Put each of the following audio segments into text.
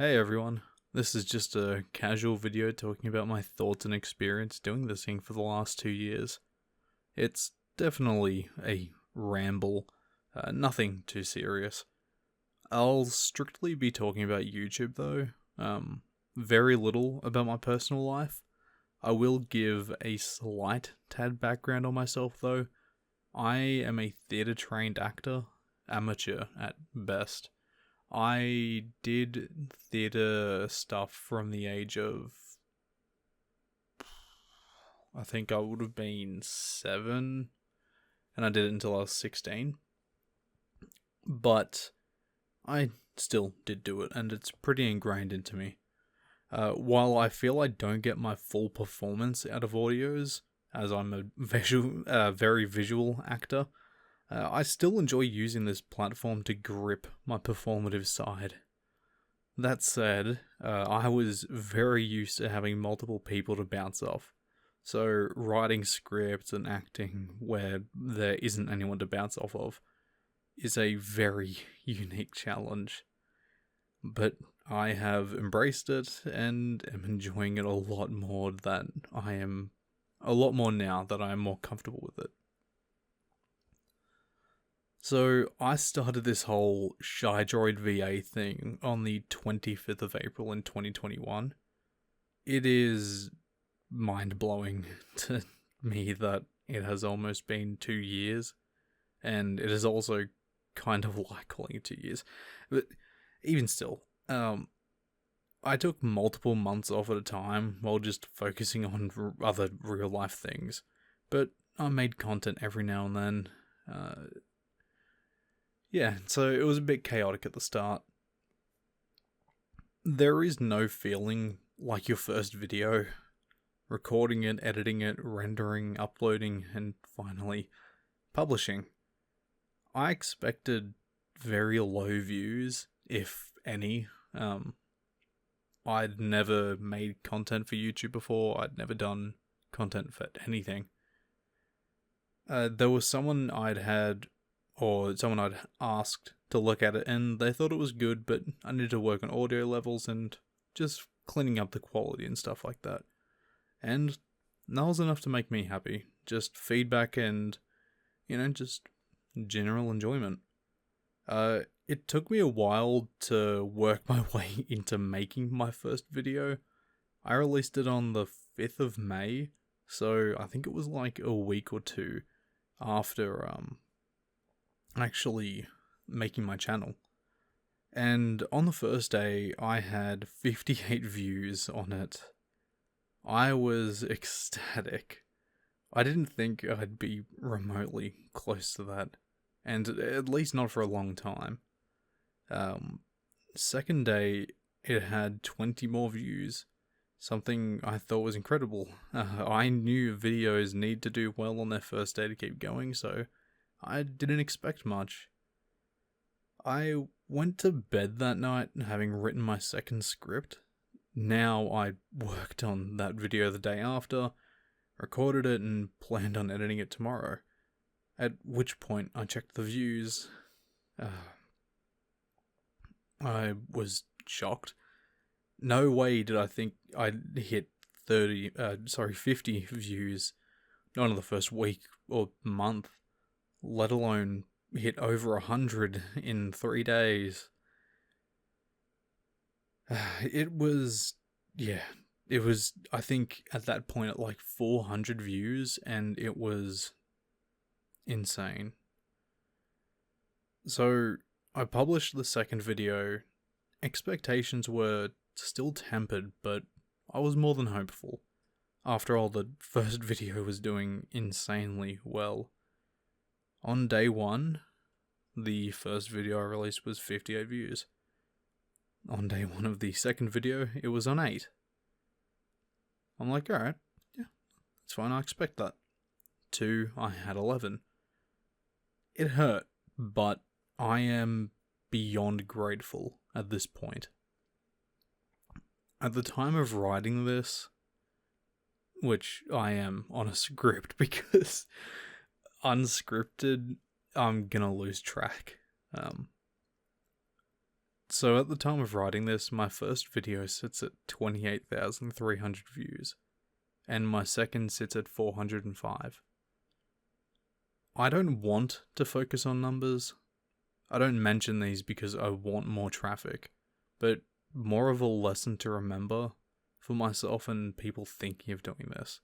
Hey everyone, this is just a casual video talking about my thoughts and experience doing this thing for the last 2 years. It's definitely a ramble, nothing too serious. I'll strictly be talking about YouTube though, very little about my personal life. I will give a slight tad background on myself though. I am a theatre trained actor, amateur at best. I did theatre stuff from the age of, I think I would have been 7, and I did it until I was 16. But I still did do it, and it's pretty ingrained into me. While I feel I don't get my full performance out of audios, as I'm a very visual actor, I still enjoy using this platform to grip my performative side. That said, I was very used to having multiple people to bounce off. So writing scripts and acting where there isn't anyone to bounce off of is a very unique challenge. But I have embraced it and am enjoying it a lot more now that I am more comfortable with it. So I started this whole Shy Droid VA thing on the 25th of April in 2021. It is mind-blowing to me that it has almost been 2 years, and it is also kind of like calling it 2 years. But even still, I took multiple months off at a time while just focusing on other real-life things. But I made content every now and then. Yeah, so it was a bit chaotic at the start. There is no feeling like your first video. Recording it, editing it, rendering, uploading, and finally publishing. I expected very low views, if any. I'd never made content for YouTube before. I'd never done content for anything. There was someone I'd asked to look at it, and they thought it was good, but I needed to work on audio levels and just cleaning up the quality and stuff like that. And that was enough to make me happy. Just feedback and, just general enjoyment. It took me a while to work my way into making my first video. I released it on the 5th of May, so I think it was like a week or two after, actually making my channel. And on the first day, I had 58 views on it. I was ecstatic. I didn't think I'd be remotely close to that, and at least not for a long time. Second day, it had 20 more views, something I thought was incredible. I knew videos need to do well on their first day to keep going, so I didn't expect much. I went to bed that night having written my second script. Now I worked on that video the day after, recorded it, and planned on editing it tomorrow. At which point I checked the views. I was shocked. No way did I think I'd hit 50 views, not in the first week or month, let alone hit over 100 in 3 days. It was, I think at that point at like 400 views, and it was insane. So I published the second video. Expectations were still tempered, but I was more than hopeful. After all, the first video was doing insanely well. On day 1, the first video I released was 58 views. On day 1 of the second video, it was on 8. I'm like, alright, yeah, it's fine, I expect that. 2, I had 11. It hurt, but I am beyond grateful at this point. At the time of writing this, which I am on a script because unscripted, I'm gonna lose track. So at the time of writing this, my first video sits at 28,300 views, and my second sits at 405. I don't want to focus on numbers. I don't mention these because I want more traffic, but more of a lesson to remember for myself and people thinking of doing this.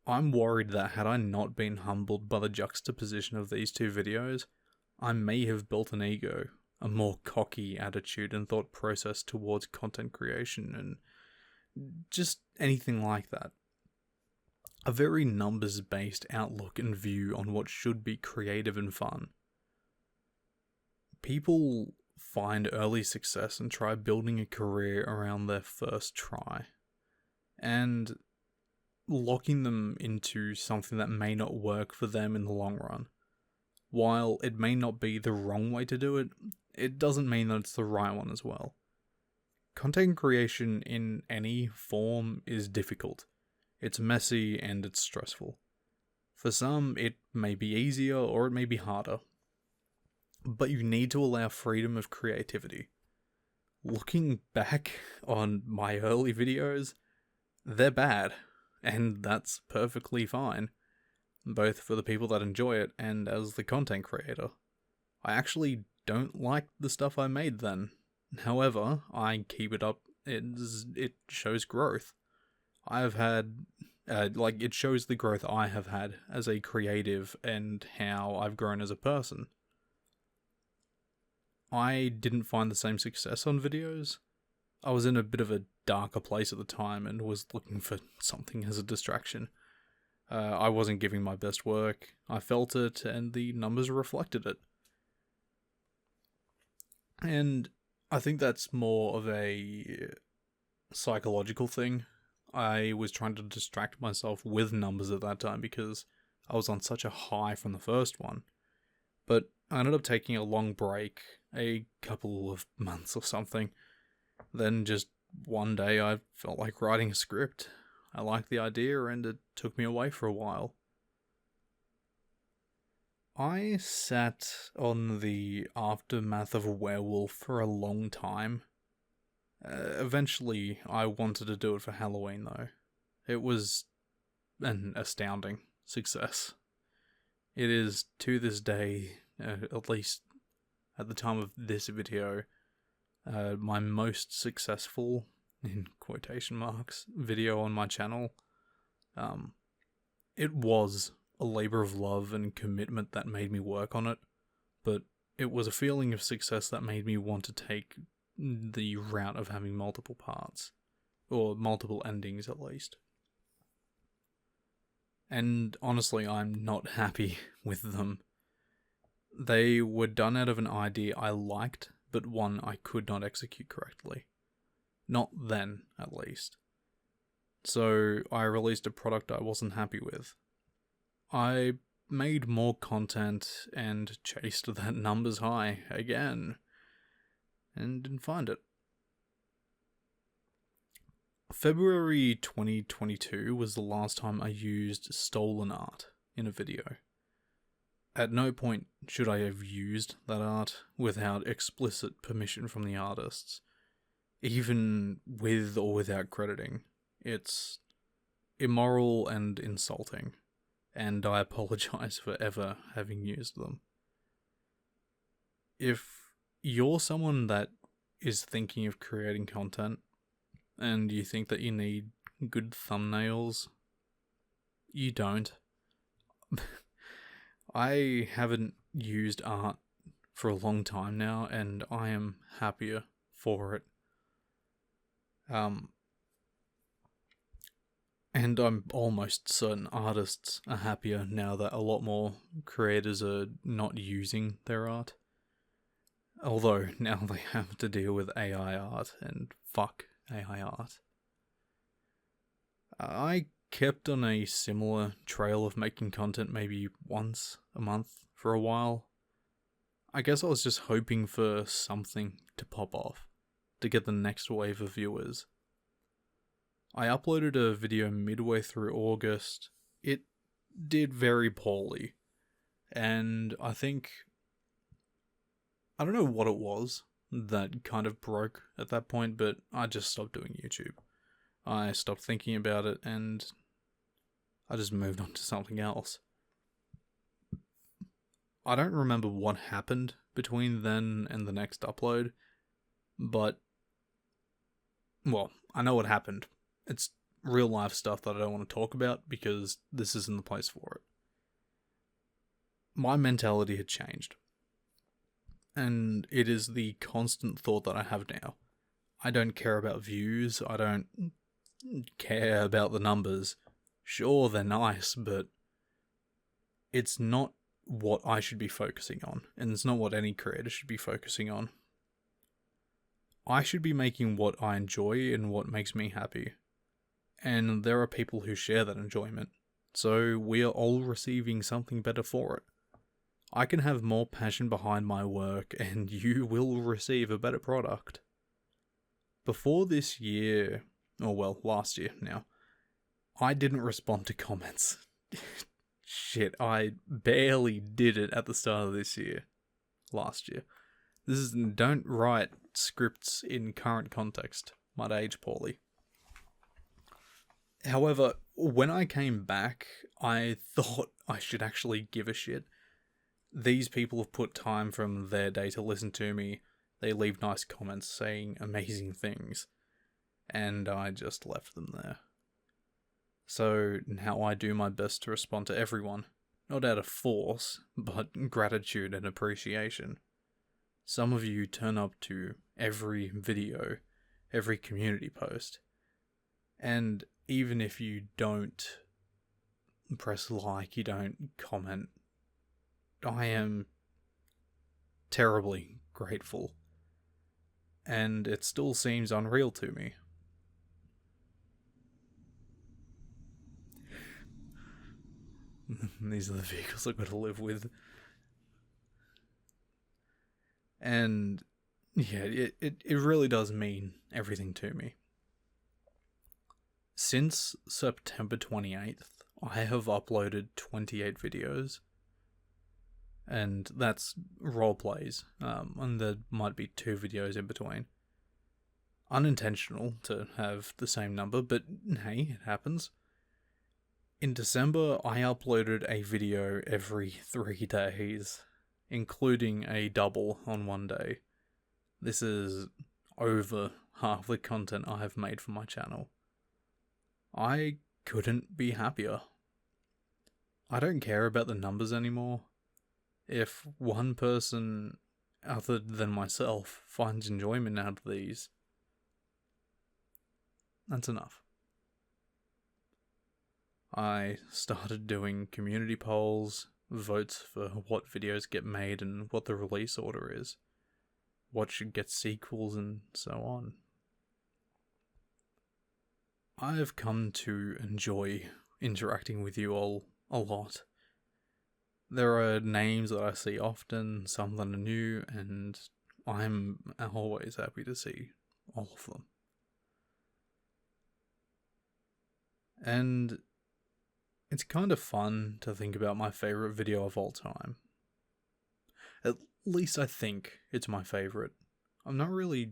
I'm worried that had I not been humbled by the juxtaposition of these two videos, I may have built an ego, a more cocky attitude and thought process towards content creation and just anything like that. A very numbers-based outlook and view on what should be creative and fun. People find early success and try building a career around their first try, and locking them into something that may not work for them in the long run. While it may not be the wrong way to do it, it doesn't mean that it's the right one as well. Content creation in any form is difficult. It's messy and it's stressful. For some, it may be easier or it may be harder. But you need to allow freedom of creativity. Looking back on my early videos, they're bad, and that's perfectly fine, both for the people that enjoy it and as the content creator. I actually don't like the stuff I made then. However, I keep it up. It shows growth. I've had, it shows the growth I have had as a creative and how I've grown as a person. I didn't find the same success on videos. I was in a bit of a darker place at the time and was looking for something as a distraction. I wasn't giving my best work. I felt it, and the numbers reflected it. And I think that's more of a psychological thing. I was trying to distract myself with numbers at that time because I was on such a high from the first one. But I ended up taking a long break, a couple of months or something. Then just one day I felt like writing a script. I liked the idea and it took me away for a while. I sat on the aftermath of a werewolf for a long time. Eventually, I wanted to do it for Halloween though. It was an astounding success. It is, to this day, at least at the time of this video, my most successful, in quotation marks, video on my channel. It was a labor of love and commitment that made me work on it, but it was a feeling of success that made me want to take the route of having multiple parts, or multiple endings at least. And honestly, I'm not happy with them. They were done out of an idea I liked, but one I could not execute correctly. Not then, at least. So I released a product I wasn't happy with. I made more content and chased that numbers high again, and didn't find it. February 2022 was the last time I used stolen art in a video. At no point should I have used that art without explicit permission from the artists, even with or without crediting. It's immoral and insulting, and I apologize for ever having used them. If you're someone that is thinking of creating content, and you think that you need good thumbnails, you don't. I haven't used art for a long time now, and I am happier for it. And I'm almost certain artists are happier now that a lot more creators are not using their art. Although now they have to deal with AI art, and fuck AI art. I kept on a similar trail of making content maybe once a month for a while. I guess I was just hoping for something to pop off, to get the next wave of viewers. I uploaded a video midway through August. It did very poorly, and I don't know what it was. that kind of broke at that point, but I just stopped doing YouTube. I stopped thinking about it, and I just moved on to something else. I don't remember what happened between then and the next upload, but, well, I know what happened. It's real life stuff that I don't want to talk about because this isn't the place for it. My mentality had changed, and it is the constant thought that I have now. I don't care about views, I don't care about the numbers. Sure, they're nice, but it's not what I should be focusing on, and it's not what any creator should be focusing on. I should be making what I enjoy and what makes me happy, and there are people who share that enjoyment, so we are all receiving something better for it. I can have more passion behind my work, and you will receive a better product. Before this year, or well, last year now, I didn't respond to comments. Shit, I barely did it at the start of this year. Last year. Don't write scripts in current context. Might age poorly. However, when I came back, I thought I should actually give a shit. These people have put time from their day to listen to me. They leave nice comments saying amazing things. And I just left them there. So now I do my best to respond to everyone, not out of force, but gratitude and appreciation. Some of you turn up to every video, every community post, and even if you don't press like, you don't comment, I am terribly grateful, and it still seems unreal to me. These are the vehicles I've got to live with. And yeah, it really does mean everything to me. Since September 28th, I have uploaded 28 videos. And that's roleplays. And there might be 2 videos in between. Unintentional to have the same number, but hey, it happens. In December, I uploaded a video every 3 days, including a double on one day. This is over half the content I have made for my channel. I couldn't be happier. I don't care about the numbers anymore. If one person other than myself finds enjoyment out of these, that's enough. I started doing community polls, votes for what videos get made and what the release order is, what should get sequels and so on. I have come to enjoy interacting with you all a lot. There are names that I see often, some that are new, and I'm always happy to see all of them. And it's kind of fun to think about my favourite video of all time. At least I think it's my favourite. I'm not really...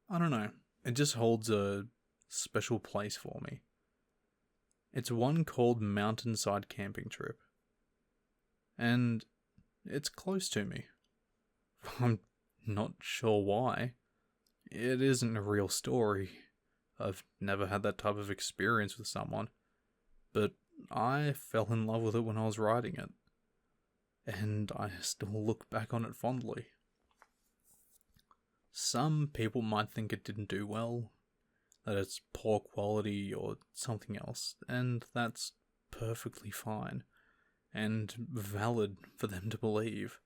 I don't know. It just holds a special place for me. It's one called Mountainside Camping Trip. And it's close to me. I'm not sure why. It isn't a real story. I've never had that type of experience with someone. But I fell in love with it when I was writing it. And I still look back on it fondly. Some people might think it didn't do well, that it's poor quality or something else, and that's perfectly fine, and valid for them to believe.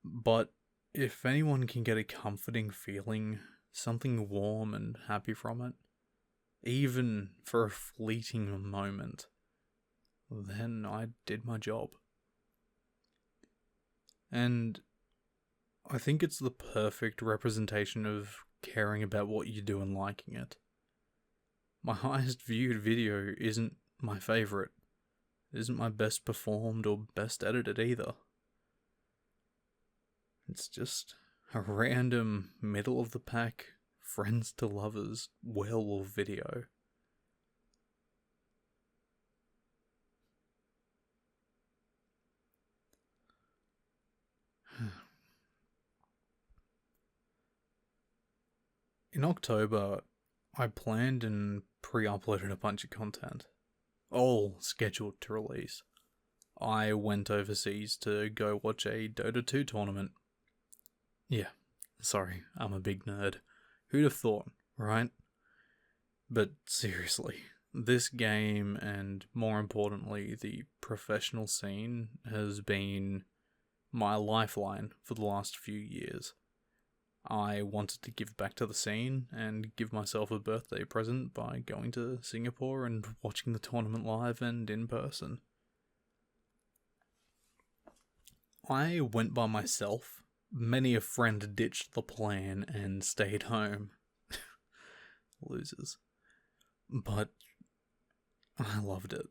But if anyone can get a comforting feeling, something warm and happy from it, even for a fleeting moment, then I did my job. And I think it's the perfect representation of caring about what you do and liking it. My highest viewed video isn't my favourite. It isn't my best performed or best edited either. It's just a random middle of the pack, friends to lovers werewolf video. In October, I planned and pre-uploaded a bunch of content, all scheduled to release. I went overseas to go watch a Dota 2 tournament. Yeah, sorry, I'm a big nerd. Who'd have thought, right? But seriously, this game, and more importantly, the professional scene, has been my lifeline for the last few years. I wanted to give back to the scene and give myself a birthday present by going to Singapore and watching the tournament live and in person. I went by myself. Many a friend ditched the plan and stayed home. Losers. But I loved it.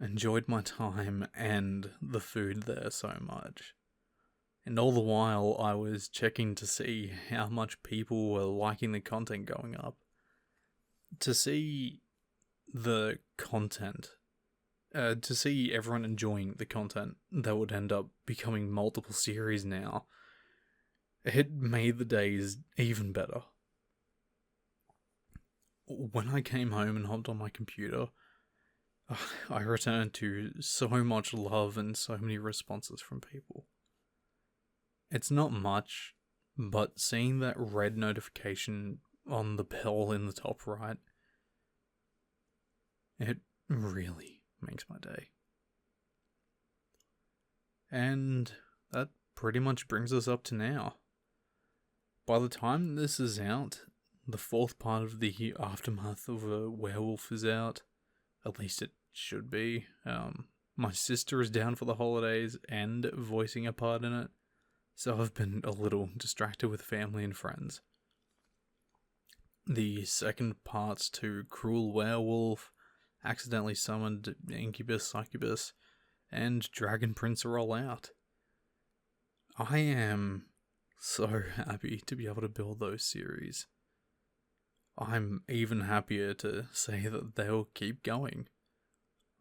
Enjoyed my time and the food there so much. And all the while, I was checking to see how much people were liking the content going up. To see the content, to see everyone enjoying the content that would end up becoming multiple series now, it made the days even better. When I came home and hopped on my computer, I returned to so much love and so many responses from people. It's not much, but seeing that red notification on the bell in the top right, it really makes my day. And that pretty much brings us up to now. By the time this is out, the fourth part of the Aftermath of a Werewolf is out. At least it should be. My sister is down for the holidays and voicing a part in it. So I've been a little distracted with family and friends. The second parts to Cruel Werewolf, Accidentally Summoned Incubus Succubus, and Dragon Prince are all out. I am so happy to be able to build those series. I'm even happier to say that they'll keep going.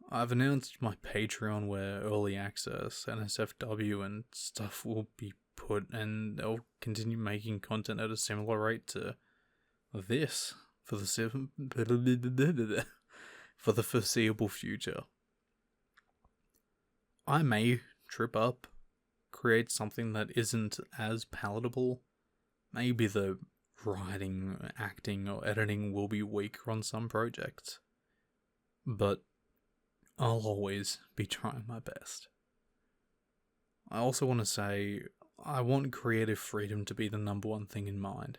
I've announced my Patreon where early access, NSFW and stuff will be put, and they'll continue making content at a similar rate to this for the foreseeable future. I may trip up, create something that isn't as palatable. Maybe the writing, acting, or editing will be weaker on some projects, but I'll always be trying my best. I also want to say, I want creative freedom to be the number one thing in mind.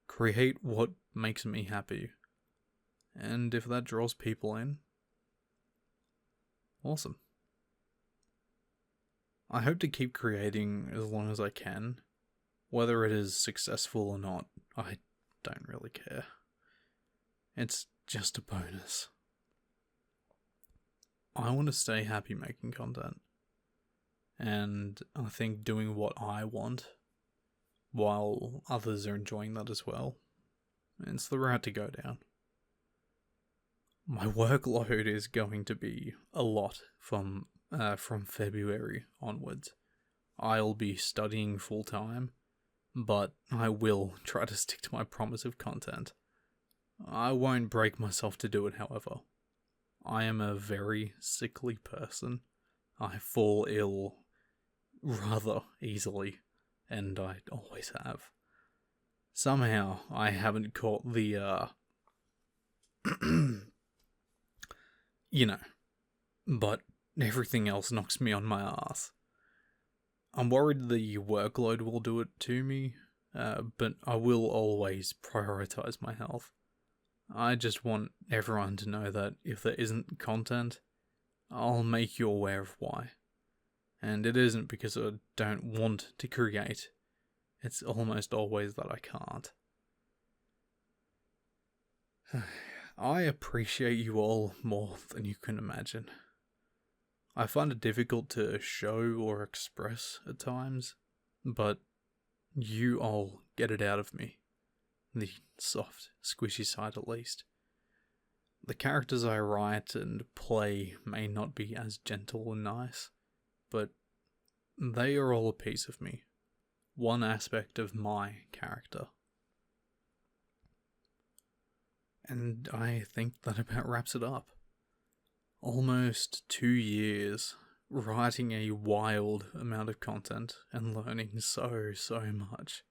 Create what makes me happy. And if that draws people in, awesome. I hope to keep creating as long as I can. Whether it is successful or not, I don't really care. It's just a bonus. I want to stay happy making content. And I think doing what I want, while others are enjoying that as well, it's the route to go down. My workload is going to be a lot from February onwards. I'll be studying full time, but I will try to stick to my promise of content. I won't break myself to do it, however. I am a very sickly person. I fall ill rather easily, and I always have. Somehow, I haven't caught the, but everything else knocks me on my ass. I'm worried the workload will do it to me, but I will always prioritize my health. I just want everyone to know that if there isn't content, I'll make you aware of why. And it isn't because I don't want to create. It's almost always that I can't. I appreciate you all more than you can imagine. I find it difficult to show or express at times, but you all get it out of me. The soft, squishy side at least. The characters I write and play may not be as gentle and nice, but they are all a piece of me. One aspect of my character. And I think that about wraps it up. Almost 2 years writing a wild amount of content and learning so much.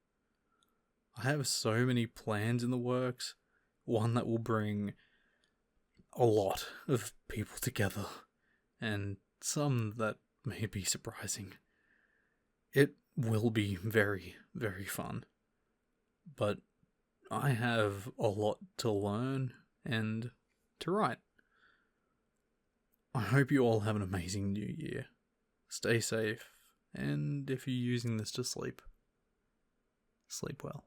I have so many plans in the works, one that will bring a lot of people together, and some that may be surprising. It will be very fun, but I have a lot to learn and to write. I hope you all have an amazing new year. Stay safe, and if you're using this to sleep, sleep well.